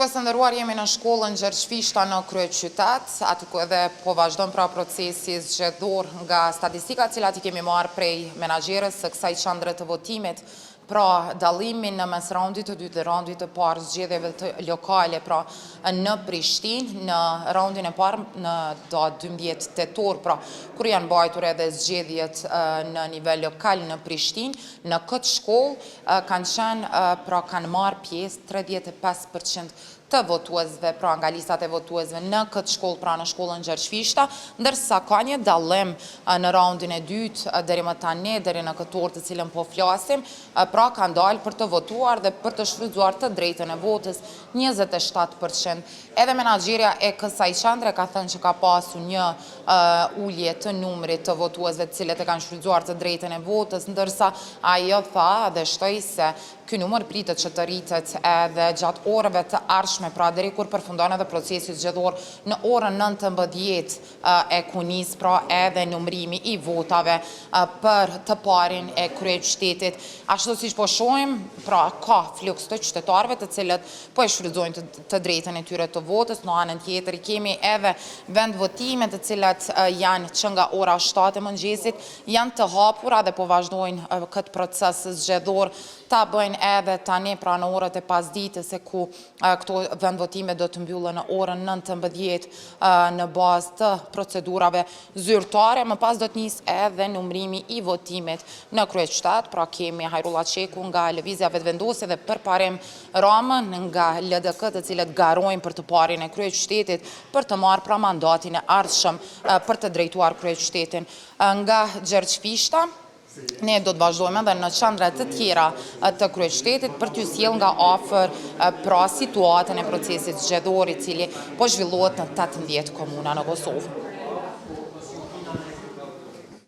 Shikues të nderuar, jemi në shkollën Gjergjfishta në kryeqytet, aty ku edhe po vazhdon pra procesi zgjedhor nga statistikat cilat I kemi marrë prej menaxherës së kësaj qendre të votimit, pra dallimin në mes raundit të dytë dhe raundit të parë zgjedhjeve të lokale, pra në Prishtinë, në raundin e parë në 12 tetor, pra kur janë mbajtur edhe zgjedhjet në nivel lokal në Prishtinë, në këtë shkollë kanë marrë pjesë 35% të votuesve, pra nga listat e votuesve në këtë shkollë, pra në shkollën Gjergjfishta, ndërsa ka një dallim në raundin e dytë deri më tani, deri në këtë orë të cilën po flasim, pra kanë dalë për të votuar dhe për të shfrytzuar të drejtën e votës 27%. Edhe menaxherja e kësaj qendre ka thënë që ka pasur një ulje të numrit të votuesve të cilët e kanë shfrytzuar të drejtën e votës, ndërsa ajo tha dhe shtoi se ky numër pritet që të rritet edhe gjatë orëve të ardhshme, pra deri kur përfundon edhe procesi zgjedhor në orën 19 e kunis, pra edhe numrimi I votave për të parin e kryeqytetit. Ashtu siç po shohim, pra ka fluks të qytetarëve të cilët po e shfrytëzojnë të drejtën e tyre të votës. Në anën tjetër kemi edhe vendvotime të cilat janë që nga ora 7 e mëngjesit janë të hapura dhe po vazhdojnë këtë proces zgjedhor ta bëjnë edhe tani pra në orët e pasditës, se ku këto vendvotime do të mbyllen në orën 19 në bazë të procedurave zyrtare. Më pas do të nisë edhe numrimi I votimit në kryeqytet, pra kemi Hajrullah Çeku nga Lëvizja Vetëvendosje dhe përparim Ramën nga LDK, të cilët garojnë për të parin e kryeqytetit për të marrë pra mandatin e ardhshëm për të drejtuar kryeqytetin. Nga Gjergjfishta ne do të vazhdojmë edhe në qendra të tjera të kryeqytetit për t'ju sjell nga afër pra situatën e procesit zgjedhor I cili po zhvillohet në 18 komuna në Kosovë.